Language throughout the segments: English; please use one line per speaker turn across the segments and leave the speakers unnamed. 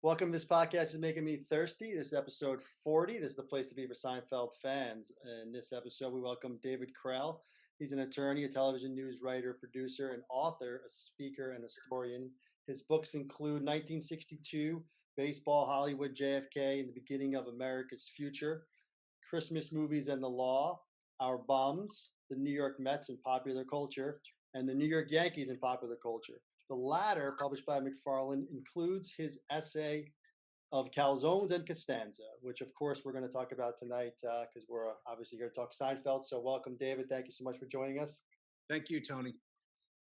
Welcome. This podcast is making me thirsty. This is episode 40. This is the place to be for Seinfeld fans. In this episode, we welcome David Krell. He's an attorney, a television news writer, producer, an author, a speaker, and historian. His books include 1962, Baseball, Hollywood, JFK, and the Beginning of America's Future, Christmas Movies and the Law, Our Bums, the New York Mets in Popular Culture, and the New York Yankees in Popular Culture. The latter, published by MacFarland, includes his essay of Calzones and Costanza, which, of course, we're going to talk about tonight because we're obviously going to talk Seinfeld. So welcome, David. Thank you so much for joining us.
Thank you, Tony.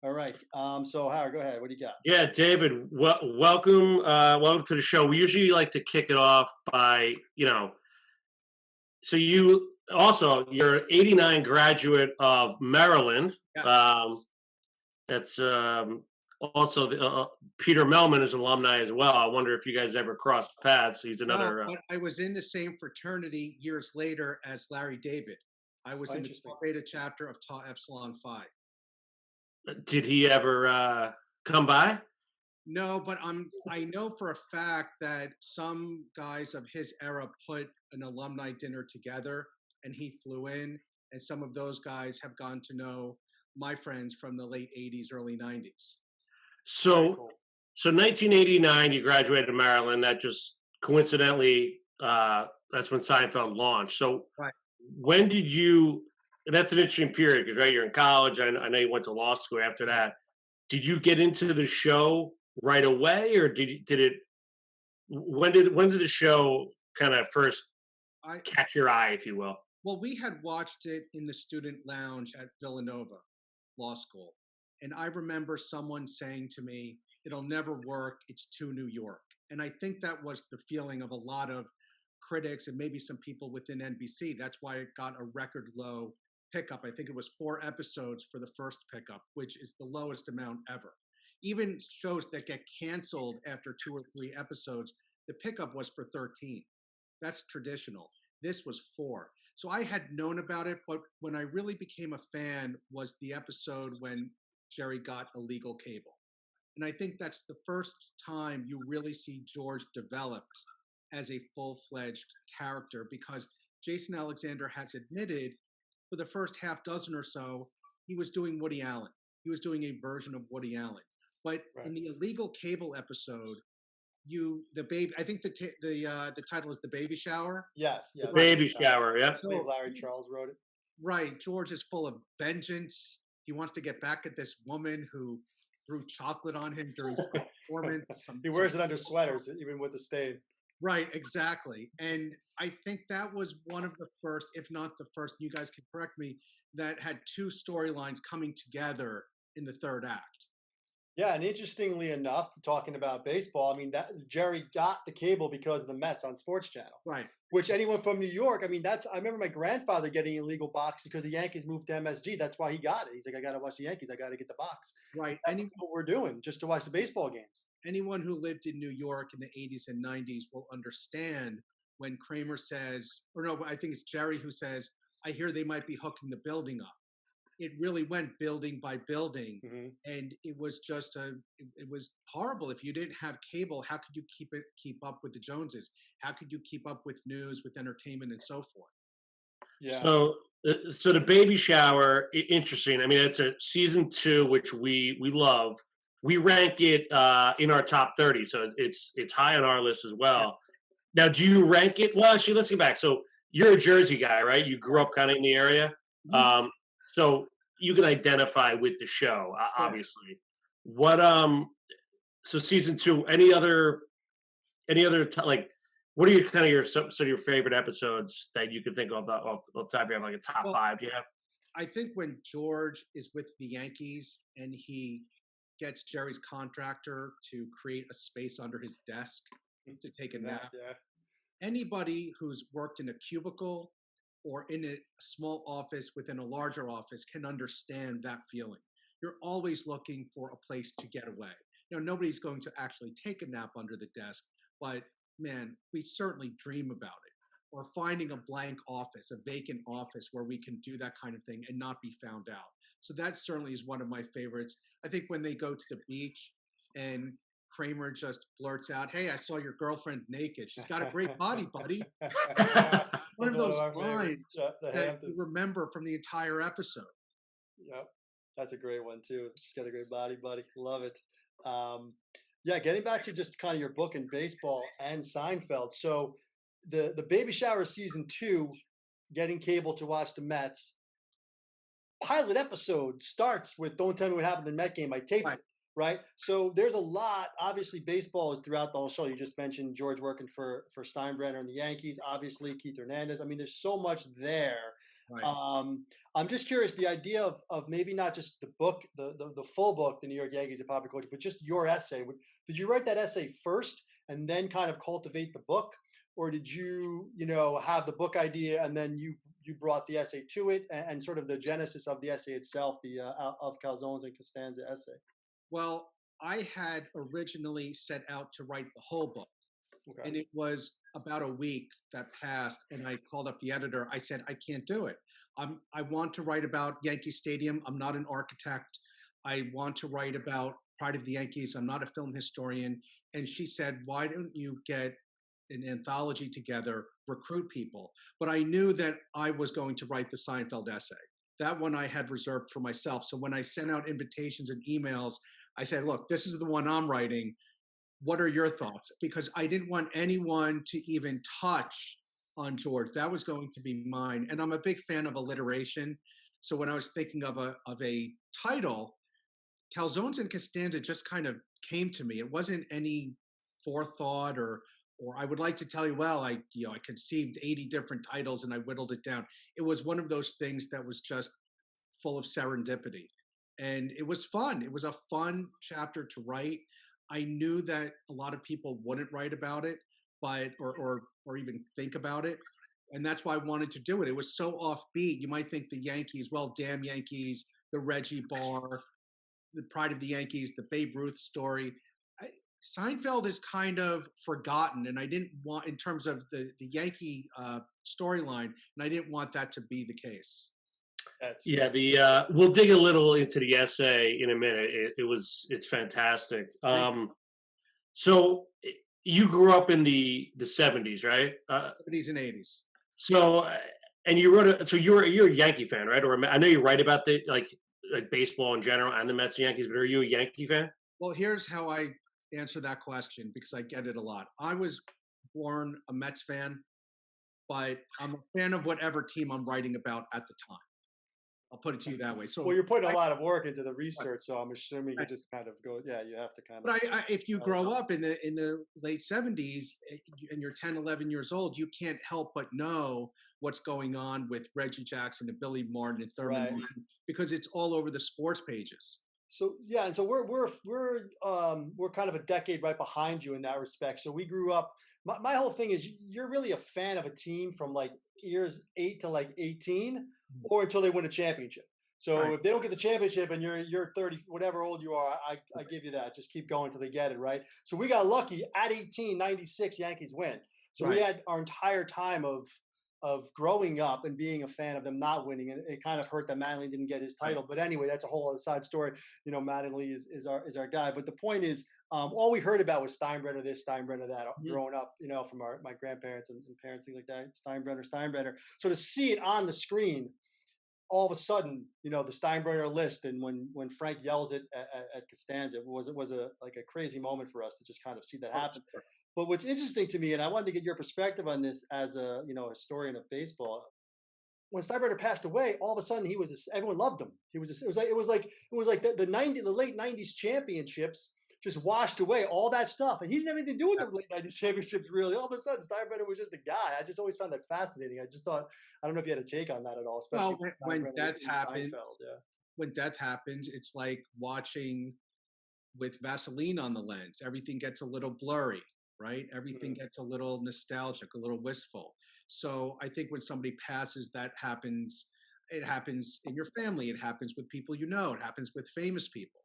All right. So, Howard, go ahead. What do you got?
Yeah, David, welcome. Welcome to the show. We usually like to kick it off by, so you're an 89 graduate of Maryland.
Yes.
That's also Peter Melman is an alumni as well. I wonder if you guys ever crossed paths. He's another.
But I was in the same fraternity years later as Larry David. I was in the Tau Beta chapter of Tau Epsilon Phi.
Did he ever come by?
No, but I know for a fact that some guys of his era put an alumni dinner together, and he flew in, and some of those guys have gone to know my friends from the late 80s, early 90s.
So 1989, you graduated Maryland. That just coincidentally, that's when Seinfeld launched. So
right.
When did you? That's an interesting period because you're in college. I know you went to law school after that. Did you get into the show right away, or did it? When did the show kind of first catch your eye, if you will?
Well, we had watched it in the student lounge at Villanova Law School. And I remember someone saying to me, it'll never work, it's too New York. And I think that was the feeling of a lot of critics and maybe some people within NBC. That's why it got a record low pickup. I think it was 4 episodes for the first pickup, which is the lowest amount ever. Even shows that get canceled after 2 or 3 episodes, the pickup was for 13. That's traditional. This was 4. So I had known about it, but when I really became a fan was the episode when Jerry got illegal cable. And I think that's the first time you really see George developed as a full-fledged character, because Jason Alexander has admitted for the first half dozen or so, he was doing Woody Allen. He was doing a version of Woody Allen. But in the illegal cable episode, I think the title is The Baby Shower.
Yes. Yeah.
The Baby Shower, yeah.
So, Larry Charles wrote it.
Right. George is full of vengeance. He wants to get back at this woman who threw chocolate on him during performance.
He wears it under sweaters, even with the stain.
Right, exactly. And I think that was one of the first, if not the first, you guys can correct me, that had 2 storylines coming together in the 3rd act.
Yeah, and interestingly enough, talking about baseball, I mean, that Jerry got the cable because of the Mets on Sports Channel.
Right.
Which anyone from New York, I mean, I remember my grandfather getting an illegal box because the Yankees moved to MSG. That's why he got it. He's like, I got to watch the Yankees. I got to get the box.
Right.
That's what we're doing, just to watch the baseball games.
Anyone who lived in New York in the 80s and 90s will understand when Kramer says, or no, I think it's Jerry who says, I hear they might be hooking the building up. It really went building by building, and it was just it was horrible. If you didn't have cable, how could you keep up with the Joneses? How could you keep up with news, with entertainment, and so forth?
Yeah. So the Baby Shower, interesting. I mean, it's a season 2, which we love. We rank it in our top 30, so it's high on our list as well. Yeah. Now, do you rank it? Well, actually, let's get back. So you're a Jersey guy, right? You grew up kind of in the area. So you can identify with the show, obviously. What so season 2? Any other like? What are some of your favorite episodes that you could think of off the top of your head, like a top 5? Do you have?
I think when George is with the Yankees and he gets Jerry's contractor to create a space under his desk to take a nap.
Yeah.
Anybody who's worked in a cubicle or in a small office within a larger office can understand that feeling. You're always looking for a place to get away. Nobody's going to actually take a nap under the desk, but man, we certainly dream about it. Or finding a blank office, a vacant office where we can do that kind of thing and not be found out. So that certainly is one of my favorites. I think when they go to the beach and Kramer just blurts out, "Hey, I saw your girlfriend naked. She's got a great body, buddy." One
That's
of
one of
those
our favorites.
lines
Yeah, the
that you
Hamptons.
remember from the entire episode.
Yep, that's a great one too. She's got a great body, buddy. Love it. Um, yeah, getting back to just kind of your book in baseball and Seinfeld. So the baby shower season 2, getting cable to watch the Mets. Pilot episode starts with "Don't tell me what happened in the Met game. I taped
Right.
it." Right. So there's a lot. Obviously, baseball is throughout the whole show. You just mentioned George working for Steinbrenner and the Yankees. Obviously, Keith Hernandez. I mean, there's so much there.
Right.
I'm just curious, the idea of maybe not just the book, the full book, the New York Yankees, a popular culture, but just your essay. Did you write that essay first and then kind of cultivate the book, or did you have the book idea and then you brought the essay to it, and sort of the genesis of the essay itself, the of Calzones and Costanza essay?
Well, I had originally set out to write the whole book.
Okay.
And it was about a week that passed, and I called up the editor. I said, "I can't do it. I want to write about Yankee Stadium. I'm not an architect. I want to write about Pride of the Yankees. I'm not a film historian." And she said, "Why don't you get an anthology together, recruit people?" But I knew that I was going to write the Seinfeld essay. That one I had reserved for myself. So when I sent out invitations and emails, I said, "Look, this is the one I'm writing. What are your thoughts?" Because I didn't want anyone to even touch on George. That was going to be mine. And I'm a big fan of alliteration. So when I was thinking of a title, Calzones and Costanza just kind of came to me. It wasn't any forethought, or I would like to tell you, well, I conceived 80 different titles and I whittled it down. It was one of those things that was just full of serendipity. And it was fun. It was a fun chapter to write. I knew that a lot of people wouldn't write about it, but or even think about it. And that's why I wanted to do it. It was so offbeat. You might think the Yankees, well, damn Yankees, the Reggie Bar, the Pride of the Yankees, the Babe Ruth story. Seinfeld is kind of forgotten, and I didn't want, in terms of the Yankee storyline, and I didn't want that to be the case.
Yeah, we'll dig a little into the essay in a minute. It's fantastic. So you grew up in the 70s, right?
70s and 80s.
So and you wrote so you're a Yankee fan, right? Or I know you write about the like baseball in general and the Mets and Yankees, but are you a Yankee fan?
Well, here's how I answer that question, because I get it a lot. I was born a Mets fan, but I'm a fan of whatever team I'm writing about at the time. I'll put it to you that way. So,
well, you're putting a lot of work into the research, so I'm assuming you just kind of go, yeah, you have to kind of.
But if you grow up in the late 70s and you're 10, 11 years old, you can't help but know what's going on with Reggie Jackson and Billy Martin and Thurman Munson, because it's all over the sports pages.
So yeah, and so we're kind of a decade right behind you in that respect. So we grew up. My whole thing is you're really a fan of a team from like years 8 to like 18, or until they win a championship. So if they don't get the championship and you're 30, whatever old you are, I give you that. Just keep going until they get it, right? So we got lucky at 18, 96 Yankees win. So we had our entire time of growing up and being a fan of them not winning, and it kind of hurt that Mattingly didn't get his title. But anyway, that's a whole other side story. Mattingly is our guy. But the point is, all we heard about was Steinbrenner this, Steinbrenner that, growing up, from my grandparents and parents, things like that. Steinbrenner. So to see it on the screen, all of a sudden, the Steinbrenner list, and when Frank yells it at Costanza, it was like a crazy moment for us to just kind of see that happen. Sure. But what's interesting to me, and I wanted to get your perspective on this as a historian of baseball, when Steinbrenner passed away, all of a sudden everyone loved him. It was like the late 90s championships just washed away all that stuff, and he didn't have anything to do with the late 90s championships, really. All of a sudden, Steinbrenner was just a guy. I just always found that fascinating. I just thought, I don't know if you had a take on that at all, especially
when death happens. When death happens, it's like watching with Vaseline on the lens. Everything gets a little blurry, right? Everything gets a little nostalgic, a little wistful. So I think when somebody passes, that happens. It happens in your family. It happens with people you know. It happens with famous people.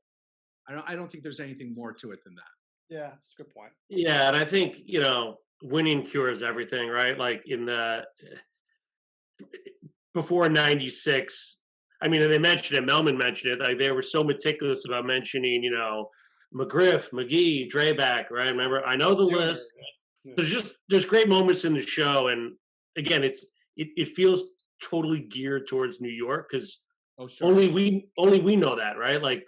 I don't think there's anything more to it than that.
Yeah, that's a good point.
Yeah, and I think, winning cures everything, right? Like before 96, I mean, and they mentioned it, Melman mentioned it, like they were so meticulous about mentioning, McGriff, McGee, Dreback, right? Remember, I know the
Junior.
list.
Yeah.
There's great moments in the show, and again, it feels totally geared towards New York because
Oh, sure.
only we know that, right? Like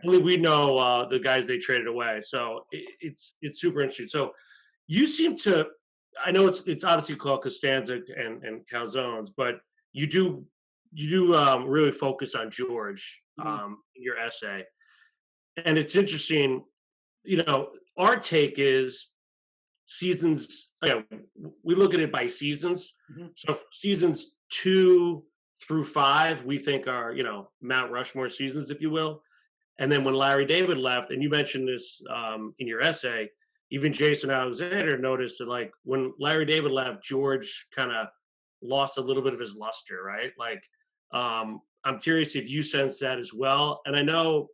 only we know the guys they traded away. So it's super interesting. So you seem to, I know it's obviously called Costanza and Calzones, but you do really focus on George in your essay, and it's interesting. Our take is seasons. We look at it by seasons. So seasons 2 through 5, we think are Mount Rushmore seasons, if you will. And then when Larry David left, and you mentioned this in your essay, even Jason Alexander noticed that like when Larry David left, George kind of lost a little bit of his luster, right? Like, I'm curious if you sense that as well. And I know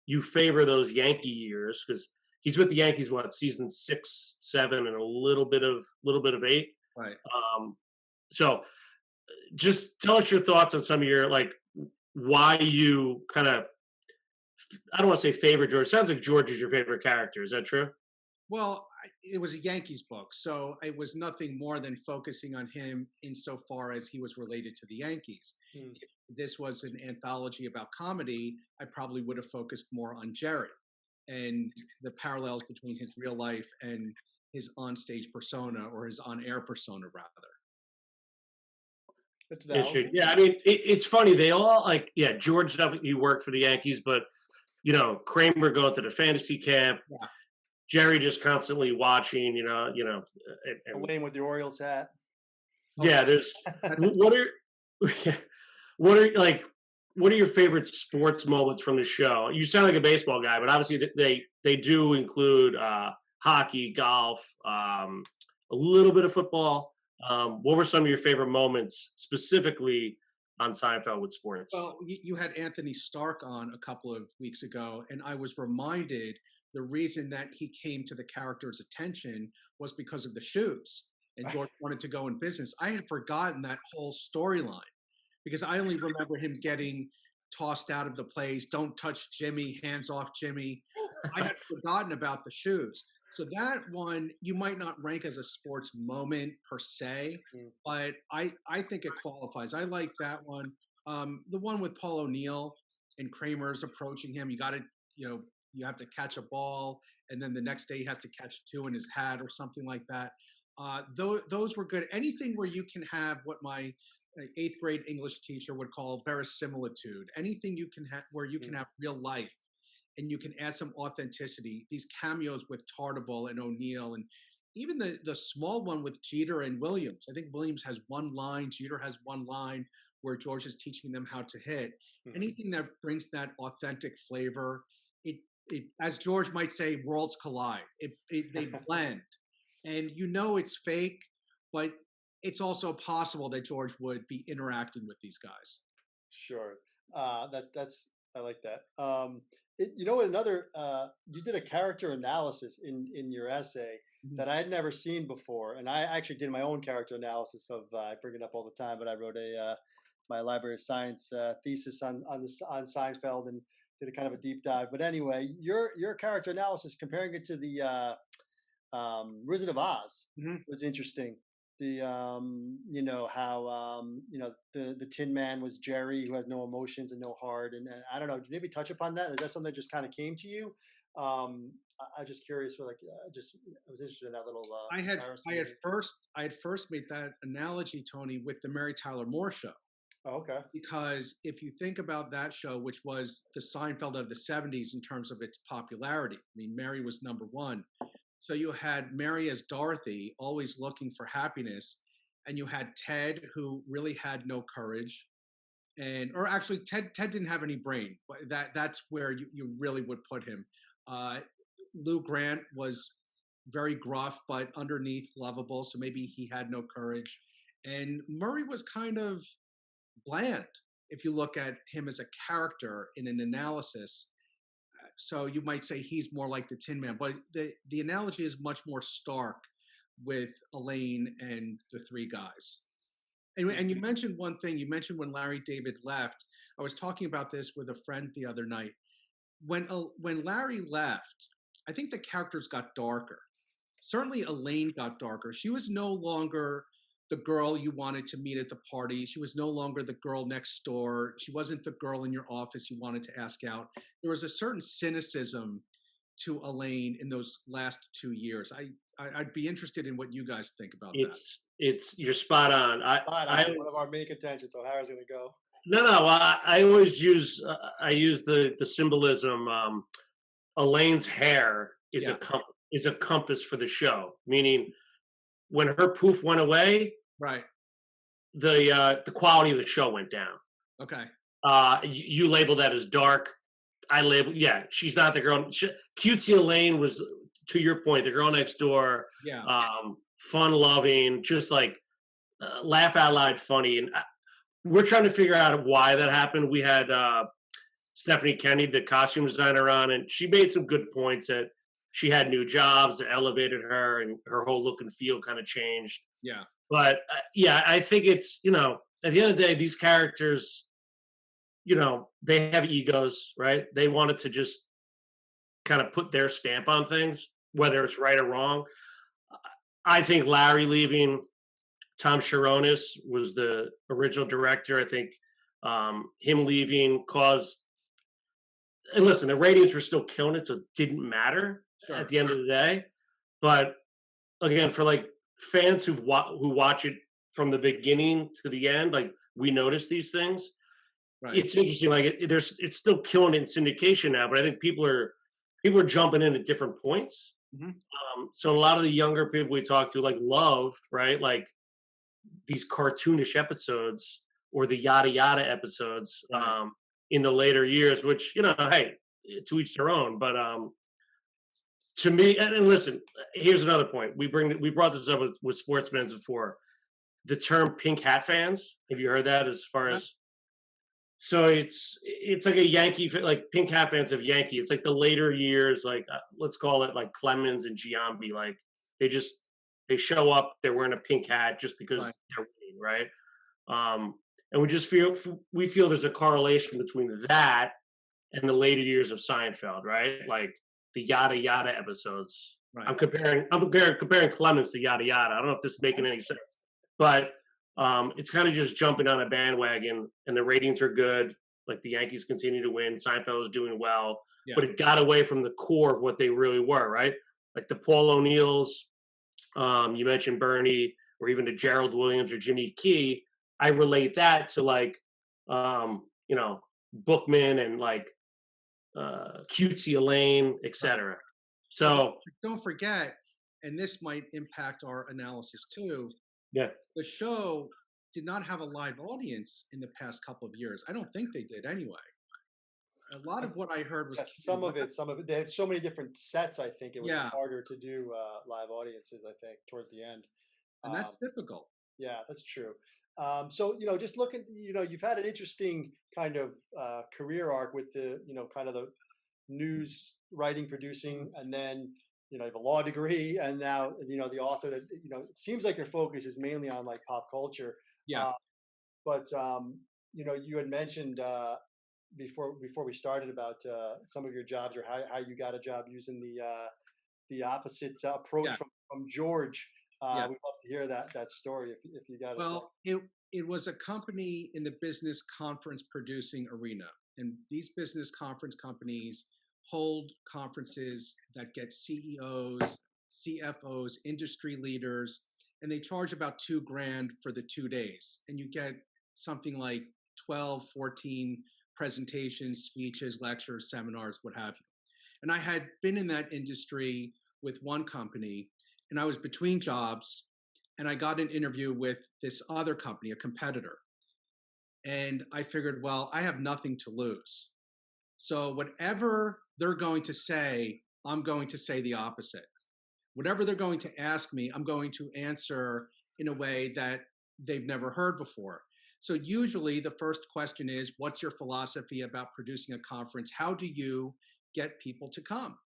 you favor those Yankee years because he's with the Yankees season 6, 7, and a little bit of 8.
Right.
So just tell us your thoughts on some of your like why you kind of, I don't want to say favorite George. It sounds like George is your favorite character. Is that true?
Well, it was a Yankees book, so it was nothing more than focusing on him insofar as he was related to the Yankees. If this was an anthology about comedy, I probably would have focused more on Jerry and the parallels between his real life and his onstage persona, or his on-air persona, rather.
That's valid.
Yeah, I mean, it's funny. They all like, George definitely worked for the Yankees, but Kramer going to the fantasy camp.
Yeah.
Jerry just constantly watching, and
Elaine with the Orioles hat.
Yeah, there's what are what are your favorite sports moments from the show? You sound like a baseball guy, but obviously they do include hockey, golf, a little bit of football. What were some of your favorite moments specifically on Seinfeld with sports?
Well, you had Anthony Stark on a couple of weeks ago, and I was reminded the reason that he came to the character's attention was because of the shoes, and George wanted to go in business. I had forgotten that whole storyline because I only remember him getting tossed out of the place. Don't touch Jimmy, hands off Jimmy. I had forgotten about the shoes. So that one, you might not rank as a sports moment per se, but I think it qualifies. I like that one. The one with Paul O'Neill and Kramer's approaching him. You have to catch a ball, and then the next day he has to catch 2 in his hat or something like that. Those were good. Anything where you can have what my 8th grade English teacher would call verisimilitude. Anything you can have where you can have real life and you can add some authenticity. These cameos with Tartable and O'Neill, and even the small one with Jeter and Williams. I think Williams has one line, Jeter has one line where George is teaching them how to hit. Anything that brings that authentic flavor, it as George might say, worlds collide. They blend, and it's fake, but it's also possible that George would be interacting with these guys.
Sure, that's I like that. Another you did a character analysis in your essay that I had never seen before, and I actually did my own character analysis of. I bring it up all the time, but I wrote my Library of Science thesis on Seinfeld and did a kind of a deep dive. But anyway, your character analysis comparing it to the Wizard of Oz was interesting. The how the Tin Man was Jerry, who has no emotions and no heart, and I don't know. Did you maybe touch upon that? Is that something that just kind of came to you? I'm just curious. I was interested in that little.
I had first made that analogy, Tony, with the Mary Tyler Moore Show.
Oh, okay.
Because if you think about that show, which was the Seinfeld of the 70s in terms of its popularity, I mean, Mary was number one. So you had Mary as Dorothy, always looking for happiness, and you had Ted, who really had no courage, or actually Ted didn't have any brain. But that's where you really would put him. Lou Grant was very gruff, but underneath lovable, so maybe he had no courage. And Murray was kind of bland if you look at him as a character in an analysis. So you might say he's more like the Tin Man, but the analogy is much more stark with Elaine and the 3 guys. And you mentioned one thing. You mentioned when Larry David left. I was talking about this with a friend the other night. when Larry left, I think the characters got darker. Certainly Elaine got darker. She was no longer the girl you wanted to meet at the party. She was no longer the girl next door. She wasn't the girl in your office you wanted to ask out. There was a certain cynicism to Elaine in those last 2 years. I'd be interested in what you guys think about that.
It's you're spot on.
One of our main contentions. So Harry's going to go.
No, no. I always use I use the symbolism. Elaine's hair is a compass for the show. Meaning, when her poof went away,
right,
the quality of the show went down.
Okay.
You label that as dark. I label, she's not the girl. Cutesy Elaine was, to your point, the girl next door.
Yeah.
Fun loving, just like laugh out loud funny. And we're trying to figure out why that happened. We had Stephanie Kenny, the costume designer, on, and she made some good points that she had new jobs that elevated her, and her whole look and feel kind of changed.
Yeah.
But I think it's, at the end of the day, these characters, they have egos, right? They wanted to just kind of put their stamp on things, whether it's right or wrong. I think Larry leaving, Tom Sharonis was the original director. I think him leaving caused, and listen, the ratings were still killing it, so it didn't matter at the end of the day. But again, for like fans who watch it from the beginning to the end, like, we notice these things. Right. It's interesting. Like it's still killing it in syndication now, but I think people are jumping in at different points.
Mm-hmm.
So a lot of the younger people we talk to, like, love, right, like these cartoonish episodes or the yada yada episodes in the later years, which, hey, to each their own. But to me, and listen, here's another point. We brought this up with sportsmen before. The term pink hat fans. Have you heard that? As far as, so it's like a Yankee, like pink hat fans of Yankee. It's like the later years, like let's call it like Clemens and Giambi. Like they show up, they're wearing a pink hat just because they're winning, right? And we feel there's a correlation between that and the later years of Seinfeld, right? Like the yada yada episodes. Right. I'm comparing Clemens to yada yada. I don't know if this is making any sense, but it's kind of just jumping on a bandwagon, and the ratings are good. Like, the Yankees continue to win. Seinfeld is doing well, but it got away from the core of what they really were, right? Like the Paul O'Neills, you mentioned Bernie, or even to Gerald Williams or Jimmy Key. I relate that to like, Bookman and like Cutesy Elaine, etc. So
don't forget, and this might impact our analysis too.
Yeah.
The show did not have a live audience in the past couple of years. I don't think they did anyway. A lot of what I heard was
some of it. They had so many different sets. I think it was harder to do live audiences, I think, towards the end.
And that's difficult.
Yeah, that's true. So, just looking, you've had an interesting kind of career arc with the, kind of the news writing, producing, and then, you have a law degree, and now, the author that, it seems like your focus is mainly on like pop culture.
Yeah.
But, you had mentioned before we started about some of your jobs, or how you got a job using the opposite approach from George. We'd love to hear that story if you got it.
Well, it was a company in the business conference producing arena, and these business conference companies hold conferences that get CEOs, CFOs, industry leaders, and they charge about $2,000 for the 2 days. And you get something like 12, 14 presentations, speeches, lectures, seminars, what have you. And I had been in that industry with one company, and I was between jobs, and I got an interview with this other company, a competitor. And I figured, well, I have nothing to lose. So whatever they're going to say, I'm going to say the opposite. Whatever they're going to ask me, I'm going to answer in a way that they've never heard before. So usually the first question is, what's your philosophy about producing a conference? How do you get people to come?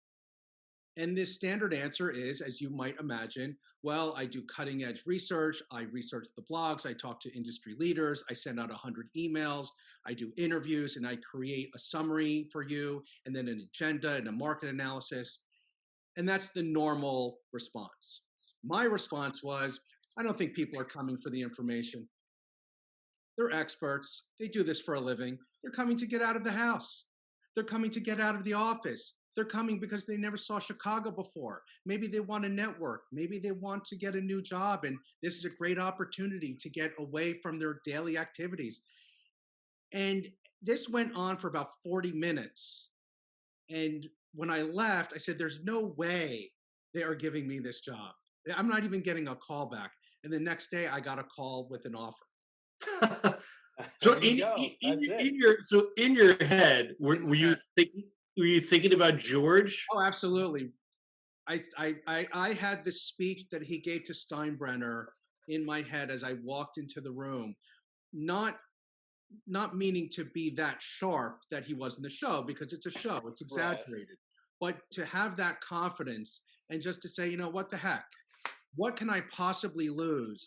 And the standard answer is, as you might imagine, well, I do cutting edge research. I research the blogs. I talk to industry leaders. I send out 100 emails. I do interviews and I create a summary for you and then an agenda and a market analysis. And that's the normal response. My response was, I don't think people are coming for the information. They're experts. They do this for a living. They're coming to get out of the house. They're coming to get out of the office. They're coming because they never saw Chicago before. Maybe they want to network. Maybe they want to get a new job. And this is a great opportunity to get away from their daily activities. And this went on for about 40 minutes. And when I left, I said, there's no way they are giving me this job. I'm not even getting a call back. And the next day I got a call with an offer.
So
There you go. That's it.
in your head, were you thinking about George?
Oh, absolutely. I had this speech that he gave to Steinbrenner in my head as I walked into the room, not meaning to be that sharp that he was in the show, because it's a show, it's exaggerated, but to have that confidence and just to say, you know, what the heck, what can I possibly lose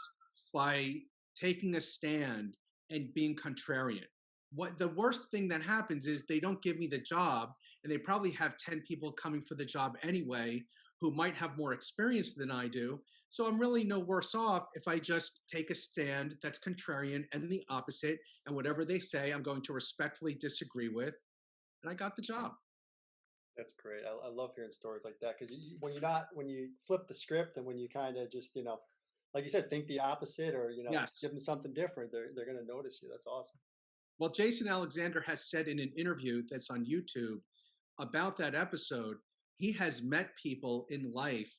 by taking a stand and being contrarian? What the worst thing that happens is they don't give me the job, and they probably have 10 people coming for the job anyway who might have more experience than I do. So I'm really no worse off if I just take a stand that's contrarian and the opposite, and whatever they say, I'm going to respectfully disagree with. And I got the job.
That's great. I love hearing stories like that because when you flip the script and when you kind of just, like you said, think the opposite or,
Yes.
give them something different, they're going to notice you. That's awesome.
Well, Jason Alexander has said in an interview that's on YouTube about that episode, he has met people in life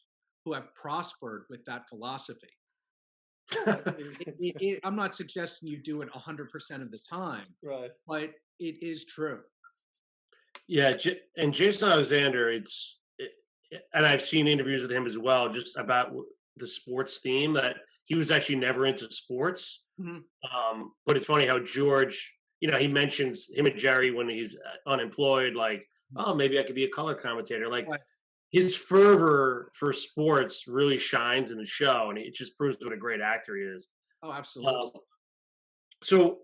who have prospered with that philosophy. I'm not suggesting you do it 100% of the time,
Right.
but it is true.
Yeah, and Jason Alexander, and I've seen interviews with him as well, just about the sports theme, that he was actually never into sports.
Mm-hmm.
But it's funny how George, he mentions him and Jerry when he's unemployed, like, oh, maybe I could be a color commentator. Like,
Right.
His fervor for sports really shines in the show, and it just proves what a great actor he is.
Oh, absolutely.
So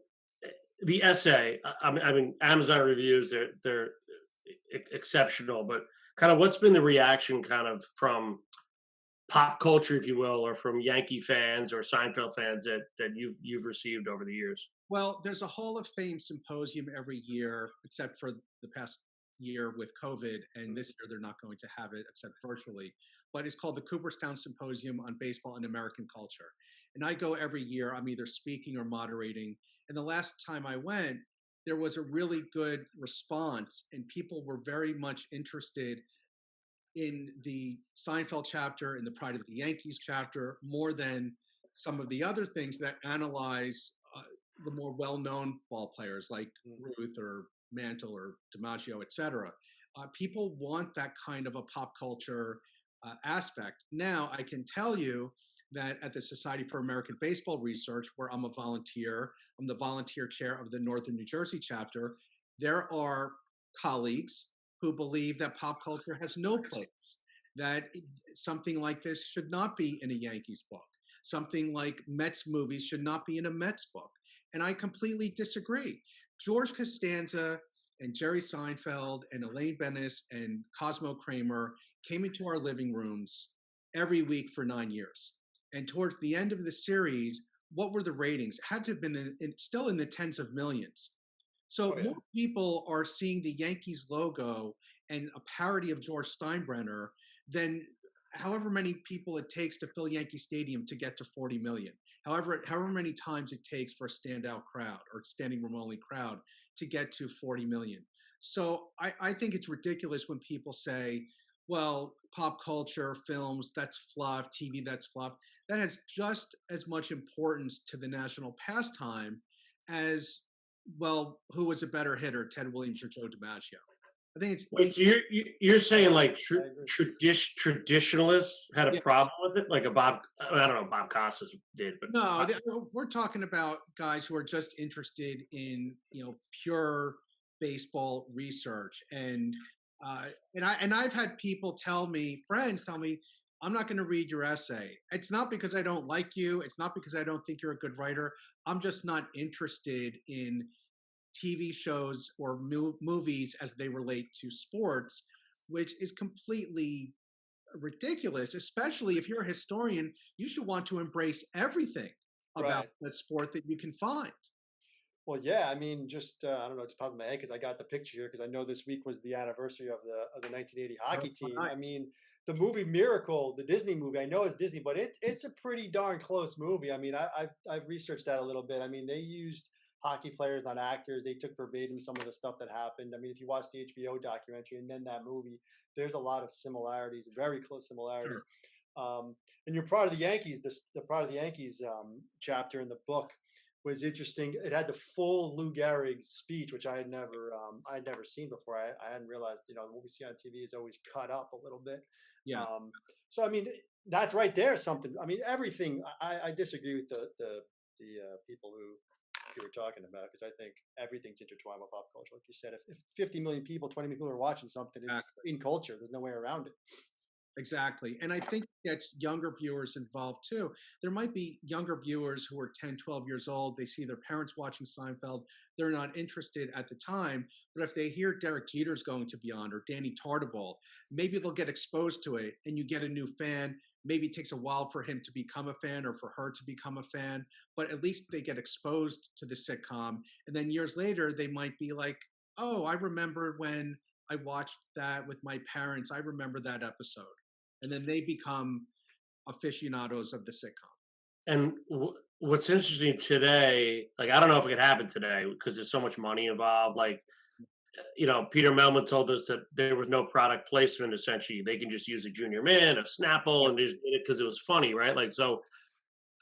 the essay, I mean, Amazon reviews, they're exceptional, but kind of what's been the reaction kind of from pop culture, if you will, or from Yankee fans or Seinfeld fans that you've received over the years?
Well, there's a Hall of Fame symposium every year, except for the past year with COVID, and this year they're not going to have it except virtually. But it's called the Cooperstown Symposium on Baseball and American Culture. And I go every year. I'm either speaking or moderating. And the last time I went, there was a really good response, and people were very much interested in the Seinfeld chapter, in the Pride of the Yankees chapter, more than some of the other things that analyze the more well-known ball players like Ruth or Mantle or DiMaggio, et cetera. People want that kind of a pop culture aspect. Now, I can tell you that at the Society for American Baseball Research, where I'm a volunteer, I'm the volunteer chair of the Northern New Jersey chapter, there are colleagues who believe that pop culture has no place, that something like this should not be in a Yankees book. Something like Mets movies should not be in a Mets book. And I completely disagree. George Costanza and Jerry Seinfeld and Elaine Bennis and Cosmo Kramer came into our living rooms every week for 9 years. And towards the end of the series, what were the ratings? It had to have been still in the tens of millions. So more people are seeing the Yankees logo and a parody of George Steinbrenner than however many people it takes to fill Yankee Stadium to get to 40 million. However many times it takes for a standout crowd or standing room only crowd to get to 40 million. So I think it's ridiculous when people say, well, pop culture, films, that's fluff, TV, that's fluff. That has just as much importance to the national pastime as, well, who was a better hitter, Ted Williams or Joe DiMaggio? I think it's.
Wait, so you're saying like traditionalists had a problem with it, like I don't know, Bob Costas did, but
no, we're talking about guys who are just interested in pure baseball research and And I've had people friends tell me, I'm not going to read your essay. It's not because I don't like you. It's not because I don't think you're a good writer. I'm just not interested in TV shows or movies as they relate to sports, which is completely ridiculous. Especially if you're a historian, you should want to embrace everything about
Right.
that sport that you can find.
Well, yeah. I mean, just I don't know. It's popped in my head because I got the picture here because I know this week was the anniversary of the 1980 hockey
Oh,
team. I
nice.
mean, the movie Miracle, the Disney movie. I know it's Disney, but it's a pretty darn close movie. I mean, I've researched that a little bit. I mean, they used hockey players, not actors. They took verbatim some of the stuff that happened. I mean, if you watch the HBO documentary and then that movie, there's a lot of similarities, very close similarities.
Sure.
And your Pride of the Yankees, the Pride of the Yankees chapter in the book was interesting. It had the full Lou Gehrig speech, which I'd never seen before. I hadn't realized, what we see on TV is always cut up a little bit.
Yeah.
So I mean, that's right there. Something. I mean, everything. I disagree with the people who you were talking about because I think everything's intertwined with pop culture. Like you said, if 50 million people, 20 million people are watching something, it's
Exactly.
in culture. There's no way around it.
Exactly. And I think that's younger viewers involved too. There might be younger viewers who are 10, 12 years old. They see their parents watching Seinfeld. They're not interested at the time. But if they hear Derek Jeter's going to be on or Danny Tartabull, maybe they'll get exposed to it and you get a new fan. Maybe it takes a while for him to become a fan or for her to become a fan, but at least they get exposed to the sitcom. And then years later, they might be like, oh, I remember when I watched that with my parents. I remember that episode. And then they become aficionados of the sitcom.
And what's interesting today, like I don't know if it could happen today because there's so much money involved. Like, Peter Melman told us that there was no product placement. Essentially, they can just use a Junior Man, a Snapple, and just did it because it was funny, right? Like, so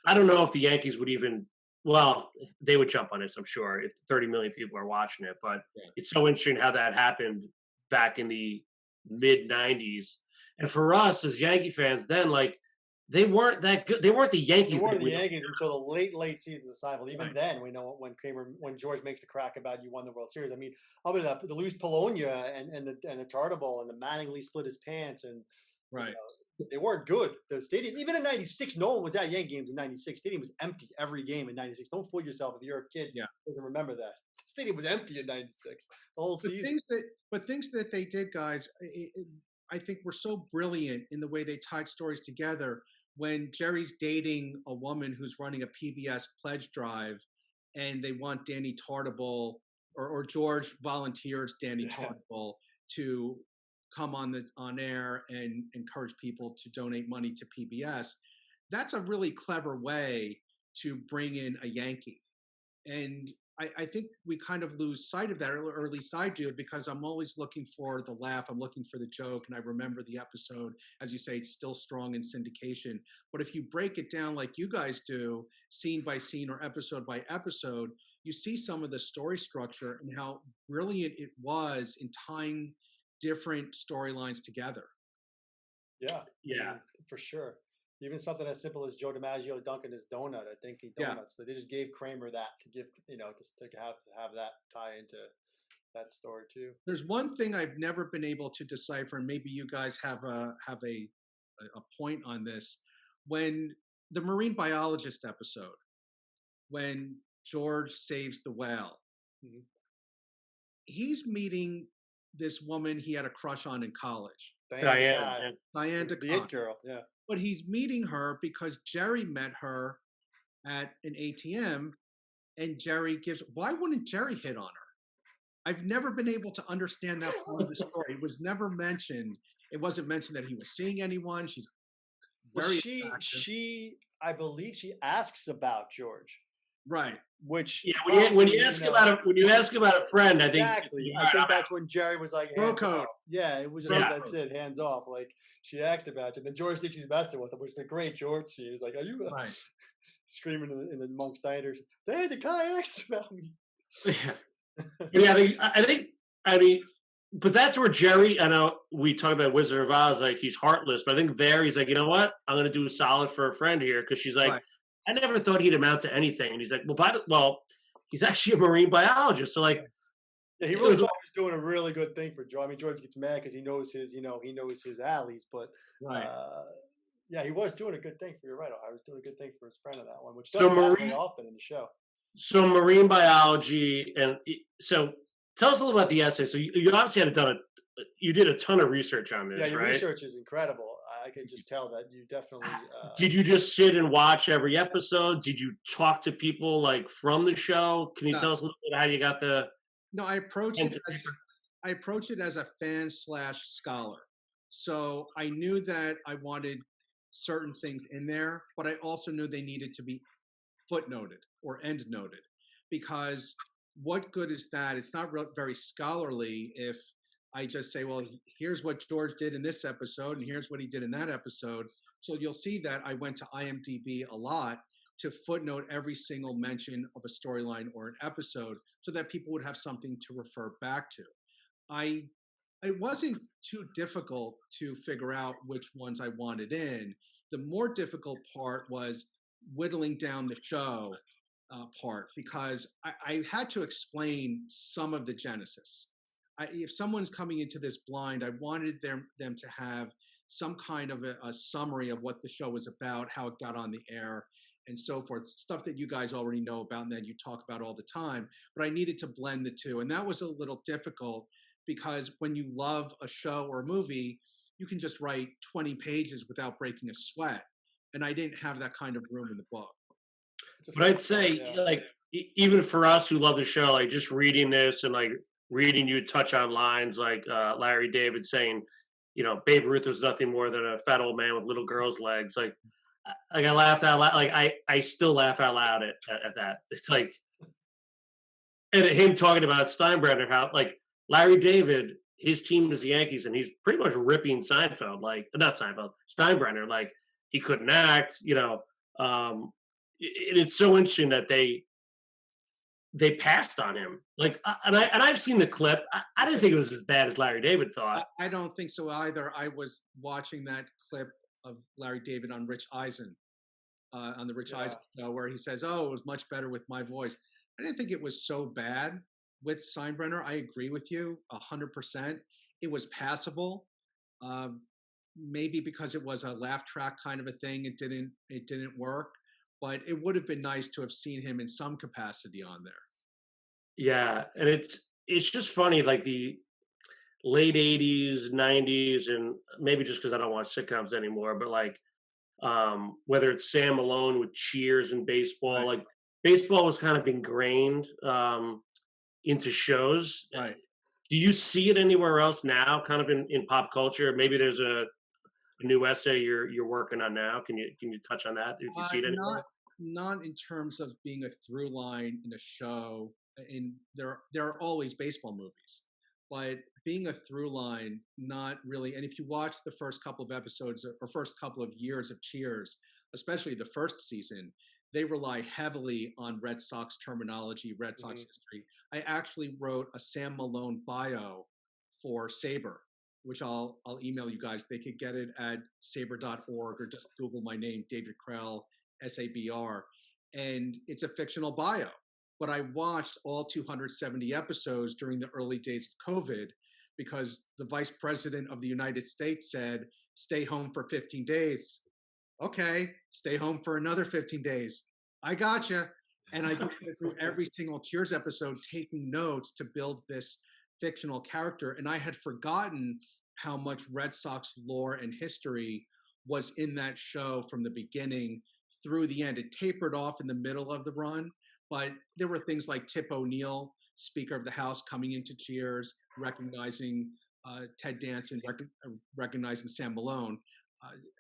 I don't know if the Yankees would even. Well, they would jump on this, I'm sure, if 30 million people are watching it. But it's so interesting how that happened back in the mid '90s. And for us as Yankee fans, then like they weren't that good. They weren't the
They
Yankees.
weren't the Yankees until the late seasons of Seinfeld. Even
Right.
then, we know when George makes the crack about you won the World Series. I mean, other than that, the Luis Polonia and the Tartable and the Mattingly split his pants and
Right.
they weren't good. The stadium, even in '96, no one was at Yankee games in '96. Stadium was empty every game in '96. Don't fool yourself if you're a kid
Yeah.
who doesn't remember that. The stadium was empty in '96 the whole season.
Things that they did, guys, I think were so brilliant in the way they tied stories together. When Jerry's dating a woman who's running a PBS pledge drive, and they want Danny Tartabull, or George volunteers Danny Tartabull to come on air and encourage people to donate money to PBS. That's a really clever way to bring in a Yankee. And I think we kind of lose sight of that, or at least I do, because I'm always looking for the laugh. I'm looking for the joke. And I remember the episode, as you say, it's still strong in syndication. But if you break it down like you guys do, scene by scene or episode by episode, you see some of the story structure and how brilliant it was in tying different storylines together.
Yeah,
Yeah.
for sure. Even something as simple as Joe DiMaggio dunking his donut, I think he donuts. So they just gave Kramer that to give, just to have that tie into that story too.
There's one thing I've never been able to decipher, and maybe you guys have a point on this. When the marine biologist episode, when George saves the whale, he's meeting this woman he had a crush on in college,
Diane.
Diane
the
DeCon.
it girl. Yeah.
But he's meeting her because Jerry met her at an ATM, and Jerry why wouldn't Jerry hit on her? I've never been able to understand that part of the story. It was never mentioned. It wasn't mentioned that he was seeing anyone. She's very attractive.
I believe she asks about George.
Right.
Which
when you ask about a friend, I think
exactly. I think that's when Jerry was like,
bro code.
Yeah, it was just that's it, hands off. Like she asked about you, and then George thinks she's messing with him, which is a great George scene. He's like, "Are you?"
Right.
Screaming in the monk's diner. Hey, the guy asked about me.
Yeah, I mean, but that's where Jerry. I know we talk about Wizard of Oz, like he's heartless, but I think there he's like, you know what? I'm going to do a solid for a friend here because she's like. Right. I never thought he'd amount to anything. And he's like, well, he's actually a marine biologist. So like,
Yeah, he
It
really
was
thought he was doing a really good thing for George. I mean, George gets mad because he knows his, he knows his alleys, but
Right.
uh, yeah, he was doing a good thing for. You're right. I was doing a good thing for his friend on that one, which
so
doesn't happen very
marine
often in the show.
so marine biology so tell us a little about the essay. So you obviously you did a ton of research on
Yeah,
this,
your
right?
research is incredible. I can just tell that you definitely.
Did you just sit and watch every episode? Did you talk to people like from the show? Can you
No,
tell us a little bit how you got the
no,
pen to paper?
I approach it as a fan slash scholar. So I knew that I wanted certain things in there, but I also knew they needed to be footnoted or end noted, because what good is that? It's not very scholarly if I just say, well, here's what George did in this episode and here's what he did in that episode. So you'll see that I went to IMDb a lot to footnote every single mention of a storyline or an episode so that people would have something to refer back to. I it wasn't too difficult to figure out which ones I wanted in. The more difficult part was whittling down the show part, because I had to explain some of the genesis. If someone's coming into this blind, I wanted them to have some kind of a summary of what the show was about, how it got on the air, and so forth. Stuff that you guys already know about and that you talk about all the time. But I needed to blend the two. And that was a little difficult because when you love a show or a movie, you can just write 20 pages without breaking a sweat. And I didn't have that kind of room in the book.
But I'd say, like, even for us who love the show, like just reading this and like reading you touch on lines like Larry David saying, Babe Ruth was nothing more than a fat old man with little girls' legs. Like I laughed out loud. Like I still laugh out loud at that. It's like, and him talking about Steinbrenner, how like Larry David, his team is the Yankees, and he's pretty much ripping Seinfeld, like not Seinfeld, Steinbrenner, like he couldn't act. It's so interesting that they passed on him. Like, and I've seen the clip. I didn't think it was as bad as Larry David thought.
I don't think so either. I was watching that clip of Larry David on Rich Eisen, on the Rich Eisen show, where he says, "Oh, it was much better with my voice." I didn't think it was so bad with Steinbrenner. I agree with you 100%. It was passable. Maybe because it was a laugh track kind of a thing, it didn't work. But it would have been nice to have seen him in some capacity on there.
Yeah, and it's just funny, like the late '80s, '90s, and maybe just because I don't watch sitcoms anymore, but like whether it's Sam Malone with Cheers and baseball,
Right.
like baseball was kind of ingrained into shows.
Right.
Do you see it anywhere else now, kind of in pop culture? Maybe there's a new essay you're working on now. Can you touch on that if you see it anywhere?
Not in terms of being a through line in a show. There are always baseball movies, but being a through line, not really. And if you watch the first couple of episodes or first couple of years of Cheers, especially the first season, they rely heavily on Red Sox terminology, Red Sox history. I actually wrote a Sam Malone bio for Sabre, which I'll email you guys. They could get it at sabre.org or just Google my name, David Krell, SABR. And it's a fictional bio. But I watched all 270 episodes during the early days of COVID because the vice president of the United States said, stay home for 15 days. Okay, stay home for another 15 days. I gotcha. And I just went through every single Cheers episode, taking notes to build this fictional character. And I had forgotten how much Red Sox lore and history was in that show from the beginning through the end. It tapered off in the middle of the run, but there were things like Tip O'Neill, Speaker of the House, coming into Cheers, recognizing Ted Danson, recognizing Sam Malone.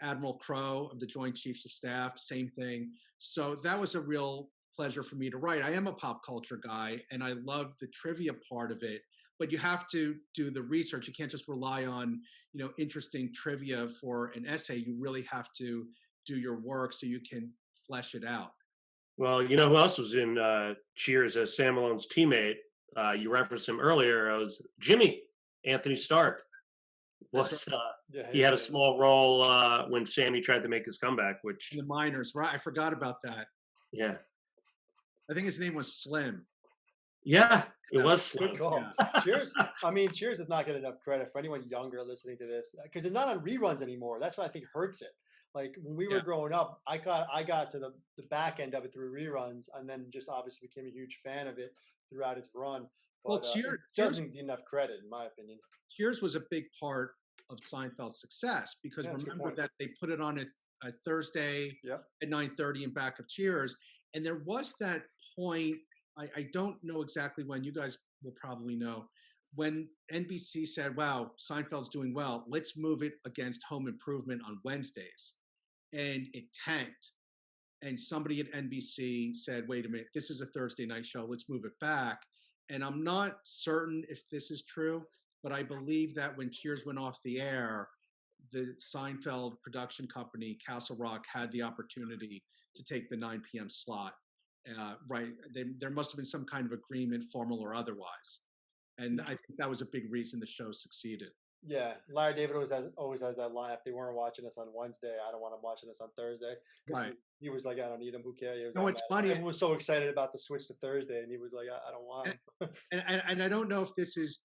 Admiral Crowe of the Joint Chiefs of Staff, same thing. So that was a real pleasure for me to write. I am a pop culture guy, and I love the trivia part of it. But you have to do the research. You can't just rely on, interesting trivia for an essay. You really have to do your work so you can flesh it out.
Well, you know who else was in Cheers as Sam Malone's teammate? You referenced him earlier. It was Jimmy, Anthony Stark. He had a small role when Sammy tried to make his comeback, which
in the minors, right? I forgot about that.
Yeah,
I think his name was Slim.
Yeah, it
That's
was
Good
slick.
call.
yeah.
Cheers. I mean, Cheers does not get enough credit for anyone younger listening to this because it's not on reruns anymore. That's what I think hurts it. Like when we were
Yeah.
growing up, I got to the back end of it through reruns, and then just obviously became a huge fan of it throughout its run.
Well,
But it
Cheers
doesn't get enough credit, in my opinion.
Cheers was a big part of Seinfeld's success because
Yeah, that's a good
remember
point.
that they put it on a Thursday
Yeah.
at 9:30 in back of Cheers, and there was that point. I don't know exactly when. You guys will probably know when NBC said, "Wow, Seinfeld's doing well. Let's move it against Home Improvement on Wednesdays," and it tanked. And somebody at NBC said, "Wait a minute, this is a Thursday night show. Let's move it back." And I'm not certain if this is true, but I believe that when Cheers went off the air, the Seinfeld production company, Castle Rock, had the opportunity to take the 9 p.m. slot. Right, there must have been some kind of agreement, formal or otherwise, and I think that was a big reason the show succeeded.
Yeah, Larry David always has that line. If they weren't watching us on Wednesday, I don't want them watching us on Thursday. Because
Right.
he was like, I don't need them. Who cares? He was
No,
all
it's
mad.
funny,
Everyone was so excited about the switch to Thursday, and he was like, I don't want them.
and I don't know if this is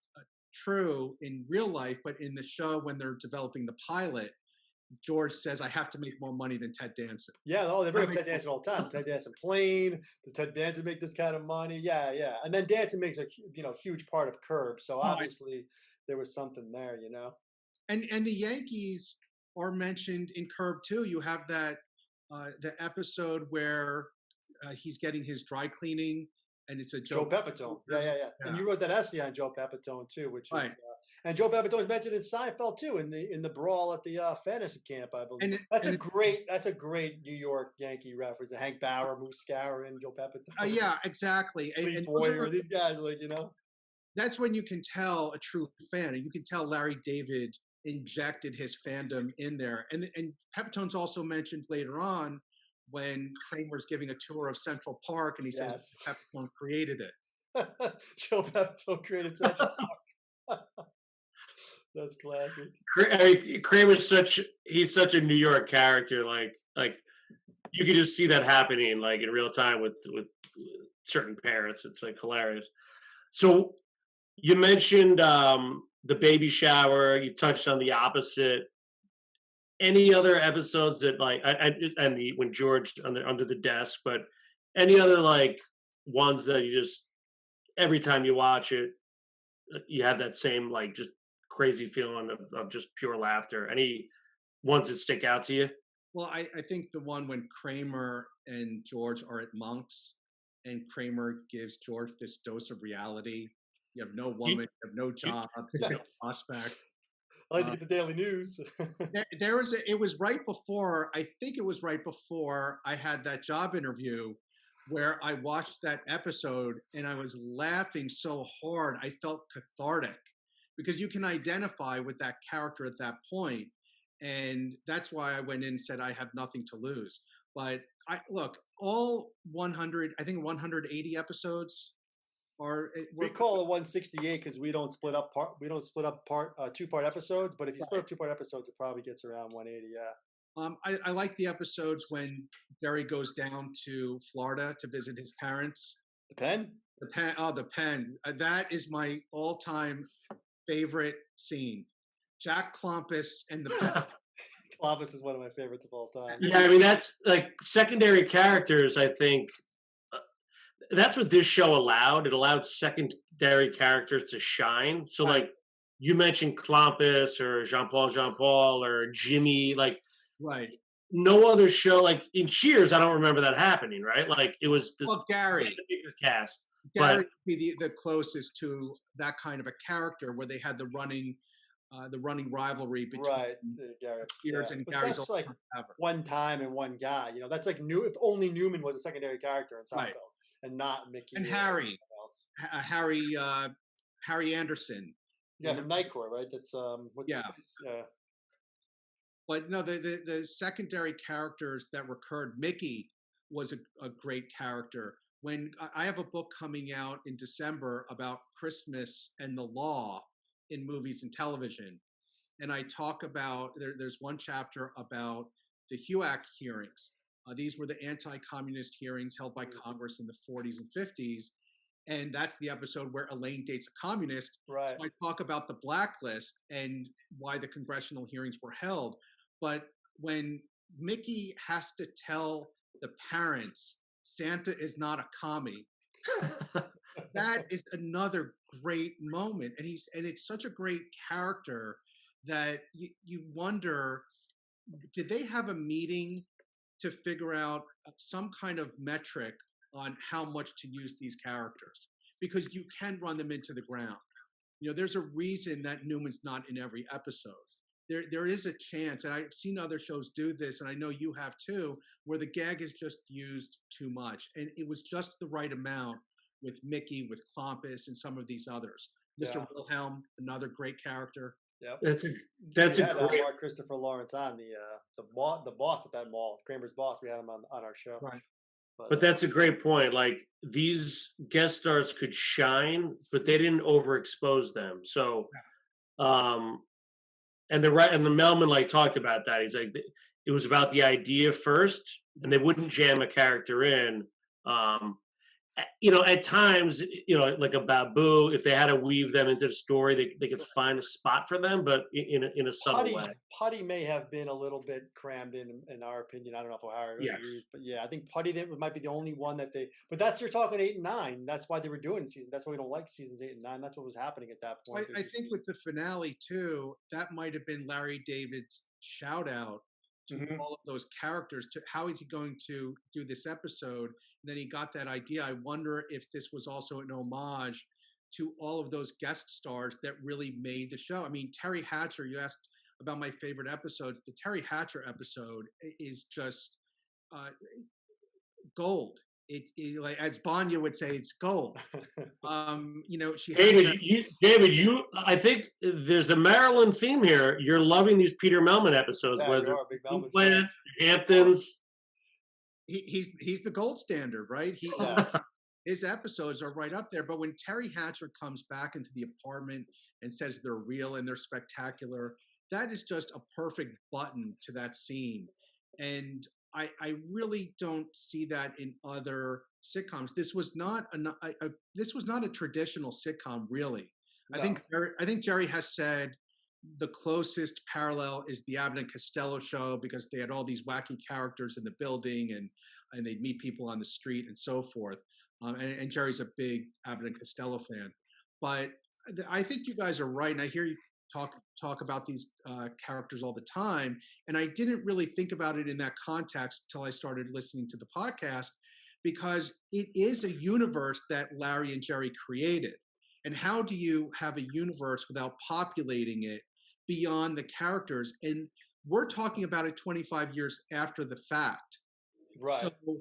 true in real life, but in the show when they're developing the pilot, George says, "I have to make more money than Ted Danson."
Yeah, no, they bring up
That
Ted
makes-
Danson all the time. Ted Danson plane. Does Ted Danson make this kind of money? Yeah, yeah. And then Danson makes a huge part of Curb. So
Oh,
obviously there was something there.
and the Yankees are mentioned in Curb too. You have that the episode where he's getting his dry cleaning, and it's a
Joe Pepitone. Yeah, yeah, yeah. And you wrote that essay on Joe Pepitone too, which is
Right.
and Joe Pepitone is mentioned in Seinfeld too, in the brawl at the fantasy camp, I believe.
And
That's a great New York Yankee reference. Hank Bauer, Moose Scour, and Joe Pepitone.
yeah, exactly.
Lee
And
Boyer, these guys, like
that's when you can tell a true fan, and you can tell Larry David injected his fandom in there. And Pepitone's also mentioned later on when Kramer's giving a tour of Central Park, and he says
Yes.
Pepitone created it.
Joe Pepitone created Central Park. That's classic.
Kramer's he's such a New York character. Like you could just see that happening like in real time with certain parents. It's like hilarious. So you mentioned the baby shower. You touched on the opposite. Any other episodes that like and the when George under the desk, but any other like ones that you just every time you watch it, you have that same like just crazy feeling of just pure laughter. Any ones that stick out to you?
Well, I think the one when Kramer and George are at Monk's, and Kramer gives George this dose of reality. You have no woman, you have no job, you have no
Yes.
prospect.
I like to get the daily news.
It was right before, I think it was right before I had that job interview where I watched that episode and I was laughing so hard. I felt cathartic because you can identify with that character at that point. And that's why I went in and said, I have nothing to lose. But look, all 100, I think 180 episodes are.
We call it 168 because we don't split up two-part episodes. But if you split up two-part episodes, it probably gets around 180. Yeah.
I like the episodes when Jerry goes down to Florida to visit his parents.
The Pen?
The Pen. Oh, the Pen. That is my all-time favorite scene. Jack Klompus and the Pen.
Klompus is one of my favorites of all time.
Yeah, I mean that's like secondary characters. I think that's what this show allowed. It allowed secondary characters to shine. So like you mentioned Klompus or Jean Paul or Jimmy. Like
right.
No other show like in Cheers. I don't remember that happening. Right? Like it was
Gary,
the bigger cast.
Gary
But
would be the closest to that kind of a character where they had the running rivalry between
Gary.
Cheers and Gary's.
That's like one time and one guy. That's like if only Newman was a secondary character in Seinfeld and not Mickey
and Harry. Harry Anderson.
Yeah, from Night Court, right? That's yeah.
But no, the secondary characters that recurred. Mickey was a great character. When I have a book coming out in December about Christmas and the law in movies and television, and I talk about there's one chapter about the HUAC hearings. These were the anti-communist hearings held by Congress in the 40s and 50s, And that's the episode where Elaine dates a communist.
Right.
So I talk about the blacklist and why the congressional hearings were held. But when Mickey has to tell the parents Santa is not a commie, that is another great moment. And it's such a great character that you wonder, did they have a meeting to figure out some kind of metric on how much to use these characters? Because you can run them into the ground. There's a reason that Newman's not in every episode. There is a chance, and I've seen other shows do this, and I know you have too, where the gag is just used too much. And it was just the right amount with Mickey, with Klompus, and some of these others. Mr. Wilhelm, another great character.
Yep.
That's a great.
Mark Christopher Lawrence on the boss at that mall, Kramer's boss. We had him on our show.
Right.
But that's a great point. Like, these guest stars could shine, but they didn't overexpose them. So, and the Melman like talked about that. He's like, it was about the idea first, and they wouldn't jam a character in. At times, like a Babu, if they had to weave them into the story, they could find a spot for them, but in a subtle way.
Putty may have been a little bit crammed in our opinion. I don't know if O'Hara agrees, but yeah, I think Putty might be the only one that but you're talking 8 and 9. That's why they were doing season. That's why we don't like seasons 8 and 9. That's what was happening at that point.
I think with the finale too, that might have been Larry David's shout out to all of those characters, to how is he going to do this episode. And then he got that idea. I wonder if this was also an homage to all of those guest stars that really made the show. I mean, Terry Hatcher, you asked about my favorite episodes. The Terry Hatcher episode is just gold. Like, as Banya would say, it's gold.
David, I think there's a Maryland theme here. You're loving these Peter Melman episodes, whether Plant, Hamptons.
He's the gold standard, right? His episodes are right up there. But when Terry Hatcher comes back into the apartment and says they're real and they're spectacular, that is just a perfect button to that scene. And I really don't see that in other sitcoms. This was not a traditional sitcom, really. No. I think Jerry has said the closest parallel is the Abbott and Costello show, because they had all these wacky characters in the building and they'd meet people on the street and so forth. And Jerry's a big Abbott and Costello fan. But I think you guys are right, and I hear you talk about these characters all the time, and I didn't really think about it in that context till I started listening to the podcast, because it is a universe that Larry and Jerry created. And how do you have a universe without populating it beyond the characters? And we're talking about it 25 years after the fact.
Right.
So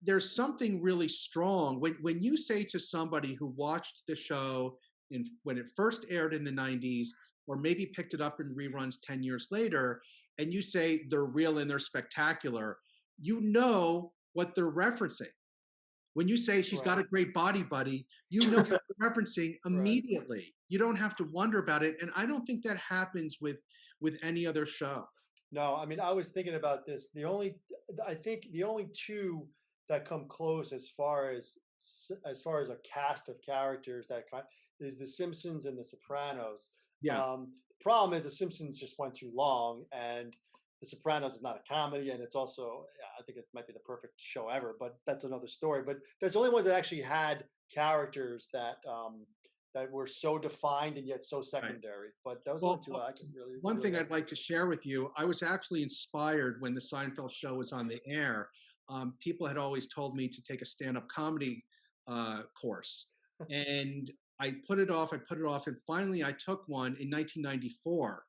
there's something really strong when you say to somebody who watched the show when it first aired in the 90s, or maybe picked it up in reruns 10 years later, and you say they're real and they're spectacular, you know what they're referencing. When you say she's got a great body, buddy, you know what they're referencing immediately. Right. You don't have to wonder about it. And I don't think that happens with any other show.
No, I mean, I was thinking about this. I think the only two that come close as far as a cast of characters is The Simpsons and The Sopranos.
Yeah.
Problem is The Simpsons just went too long, and The Sopranos is not a comedy, and it's also, I think it might be the perfect show ever, but that's another story. But that's the only one that actually had characters that were so defined and yet so secondary. But those are the two I can really.
One thing I'd like to share with you, I was actually inspired when the Seinfeld show was on the air. People had always told me to take a stand-up comedy course, and I put it off, and finally I took one in 1994.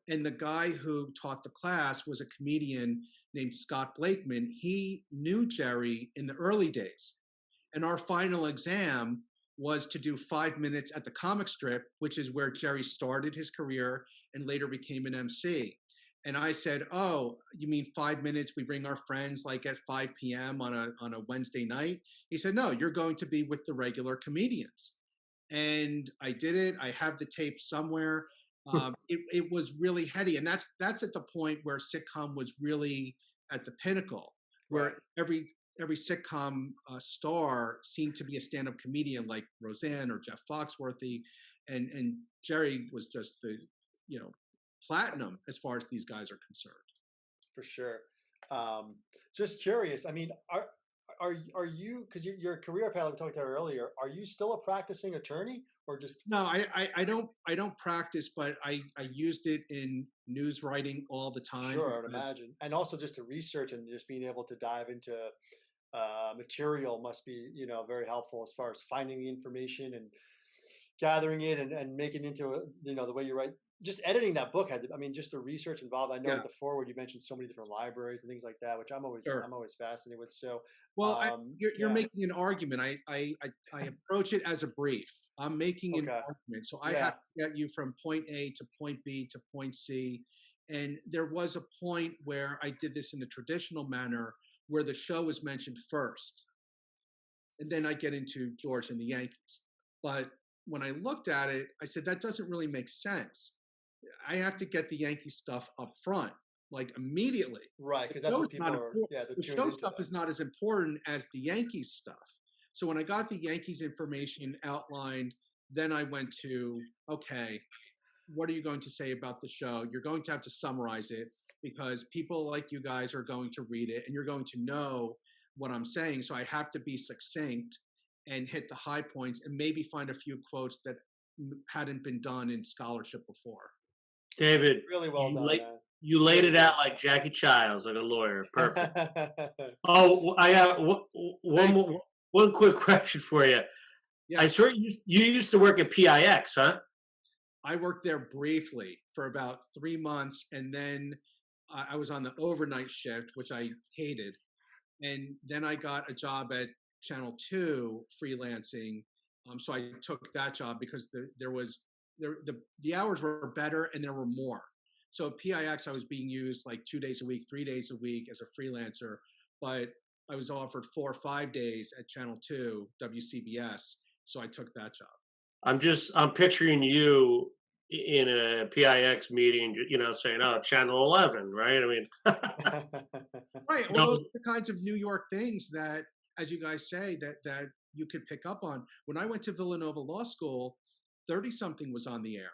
And the guy who taught the class was a comedian named Scott Blakeman. He knew Jerry in the early days. And our final exam was to do 5 minutes at the comic strip, which is where Jerry started his career and later became an MC. And I said, "Oh, you mean 5 minutes? We bring our friends like at 5 p.m. on a Wednesday night?" He said, "No, you're going to be with the regular comedians." And I did it. I have the tape somewhere. It was really heady, and that's at the point where sitcom was really at the pinnacle, where every every sitcom star seemed to be a stand-up comedian like Roseanne or Jeff Foxworthy, and Jerry was just the, you know, platinum as far as these guys are concerned.
For sure. Just curious. I mean, are you, because your career path we talked about earlier? Are you still a practicing attorney, or just
No, I don't practice, but I used it in news writing all the time.
sure? I would
Because,
imagine, and also just to research and just being able to dive into material must be, very helpful as far as finding the information and gathering it and making it into the way you write. Just editing that book had, I mean, just the research involved. I know
yeah,
at the forward you mentioned so many different libraries and things like that, which
sure.
I'm always fascinated with. So,
Well, you're
yeah,
making an argument. I approach it as a brief. I'm making an
okay,
argument, so I have
yeah,
to get you from point A to point B to point C. And there was a point where I did this in a traditional manner, where the show was mentioned first, and then I get into George and the Yankees. But when I looked at it, I said that doesn't really make sense. I have to get the Yankee stuff up front, like immediately.
right,
The
because that's what
show's not
people are.
important.
Yeah, they're
The
tuned
show
into
stuff
that.
is not as important as the Yankees stuff. So when I got the Yankees information outlined, then I went to, okay, what are you going to say about the show? You're going to have to summarize it because people like you guys are going to read it and you're going to know what I'm saying. So I have to be succinct and hit the high points and maybe find a few quotes that hadn't been done in scholarship before.
David,
Really well done, man.
you laid
Really
it out
good.
like Jackie Childs, like a lawyer. Perfect. Oh, I got one
Thank
more, one quick question for you. I
Yeah,
saw you used to work at PIX, huh?
I worked there briefly for about 3 months, and then I was on the overnight shift, which I hated. And then I got a job at Channel Two freelancing. So I took that job because the hours were better and there were more. So at PIX, I was being used like 2 days a week, 3 days a week as a freelancer, but I was offered 4 or 5 days at Channel Two, WCBS. So I took that job.
I'm picturing you in a PIX meeting, saying, "Oh, Channel 11," right? I mean,
Right.
you
Well, those
know,
are the kinds of New York things that, as you guys say, that you could pick up on. When I went to Villanova Law School, 30 something was on the air,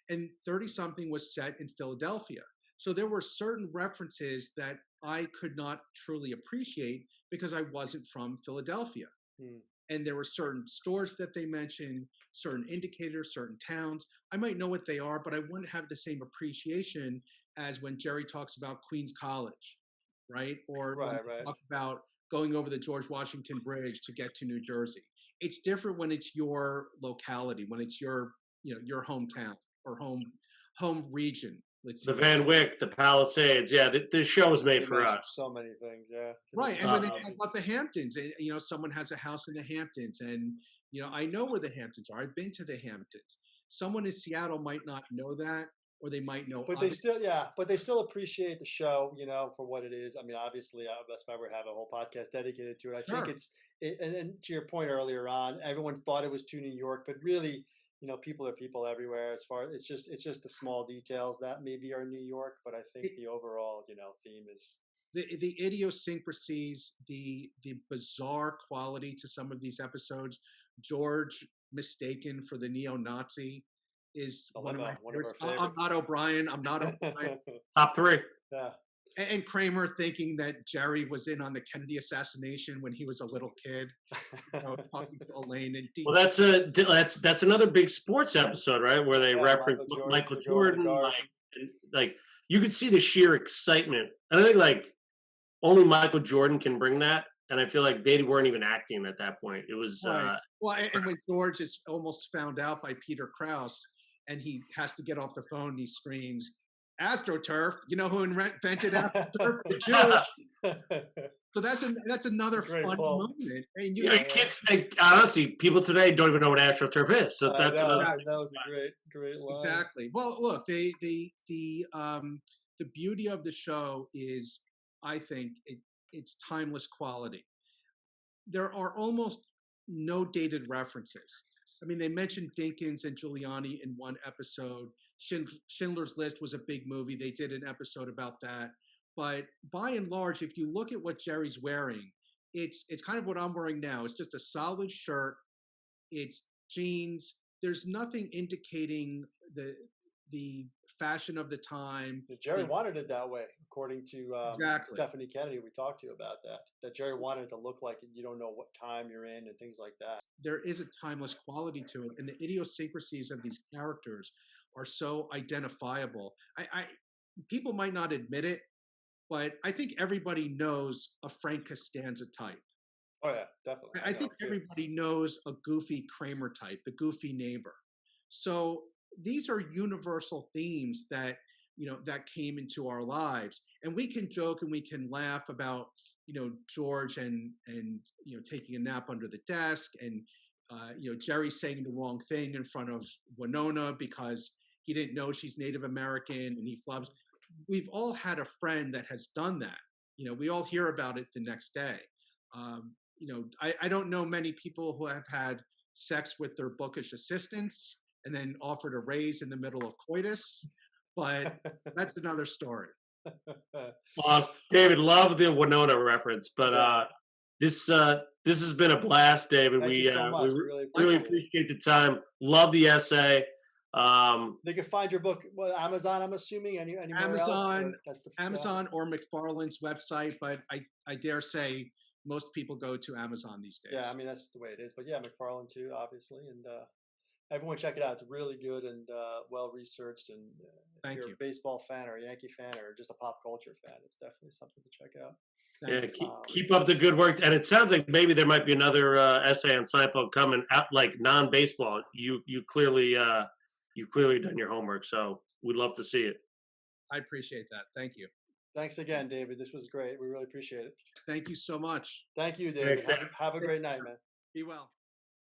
and 30 something was set in Philadelphia. So there were certain references that I could not truly appreciate because I wasn't from Philadelphia.
Hmm.
And there were certain stores that they mentioned, certain indicators, certain towns. I might know what they are, but I wouldn't have the same appreciation as when Jerry talks about Queens College, right? Or when
Right,
they
right.
talk about going over the George Washington Bridge to get to New Jersey. It's different when it's your locality, when it's your hometown or home region. Let's
the
see.
Van Wyck, the Palisades. Yeah, this show was made
You
for
mentioned
us.
so many things. Yeah, you
Right,
mentioned
and
so
when they
many
talk
Um,
things.
about the Hamptons, and someone has a house in the Hamptons, and I know where the Hamptons are. I've been to the Hamptons. Someone in Seattle might not know that, or they might know
But
of
they
it.
still, yeah, but they still appreciate the show, for what it is. I mean, obviously, that's why we have a whole podcast dedicated to it. I think
Sure.
and to your point earlier on, everyone thought it was too New York, but really, people are people everywhere. As far it's just the small details that maybe are New York, but I think
It,
the overall, theme is
the idiosyncrasies, the bizarre quality to some of these episodes. George mistaken for the neo-Nazi is
the
one of my
limo, one of
favorites.
our
I'm
favorites.
not O'Brien. I'm not O'Brien.
top three.
Yeah,
And Kramer thinking that Jerry was in on the Kennedy assassination when he was a little kid, talking to Elaine and
Well, that's another big sports episode, right? Where they
yeah.
reference
Michael Jordan
Michael
took over the
Jordan,
Garden.
like you could see the sheer excitement. And I think like only Michael Jordan can bring that. And I feel like they weren't even acting at that point. It was
right. Well, and when George is almost found out by Peter Krause, and he has to get off the phone, and he screams, "AstroTurf! You know who invented AstroTurf? The Jews." So that's another
Great
funny
pull.
moment. And
you kids. Like, honestly, people today don't even know what AstroTurf is. So
I
that's
know,
another.
yeah,
and that was a great line.
exactly. Well, look, the beauty of the show is, I think, it's timeless quality. There are almost no dated references. I mean, they mentioned Dinkins and Giuliani in one episode. Schindler's List was a big movie. They did an episode about that. But by and large, if you look at what Jerry's wearing, it's kind of what I'm wearing now. It's just a solid shirt. It's jeans. There's nothing indicating the fashion of the time.
Jerry wanted it that way, according to
Exactly.
Stephanie Kennedy. We talked to you about that. That Jerry wanted it to look like you don't know what time you're in and things like that.
There is a timeless quality to it, and the idiosyncrasies of these characters are so identifiable. People might not admit it, but I think everybody knows a Frank Costanza type.
Oh yeah, definitely.
I think everybody knows a goofy Kramer type, the goofy neighbor. So these are universal themes that that came into our lives, and we can joke and we can laugh about George and taking a nap under the desk, and Jerry saying the wrong thing in front of Winona because he didn't know she's Native American and he flubs. We've all had a friend that has done that. We all hear about it the next day. I don't know many people who have had sex with their bookish assistants and then offered a raise in the middle of coitus, but that's another story.
Well, David, love the Winona reference, but this has been a blast, David.
Thank you so much.
We really appreciate the time. Love the essay.
They can find your book, Amazon, I'm assuming, anywhere
Amazon,
else?
Amazon or MacFarland's website, but I dare say most people go to Amazon these days.
Yeah, I mean, that's the way it is. But yeah, MacFarland too, obviously. And everyone check it out. It's really good and well-researched. And if you're a baseball fan or a Yankee fan or just a pop culture fan, it's definitely something to check out.
Keep up the good work. And it sounds like maybe there might be another essay on Seinfeld coming out, like non-baseball. You clearly you've clearly done your homework, so we'd love to see it.
I appreciate that. Thank you.
Thanks again, David. This was great. We really appreciate it.
Thank you so much.
Thank you, David.
Thanks,
have a great night, man.
Be well.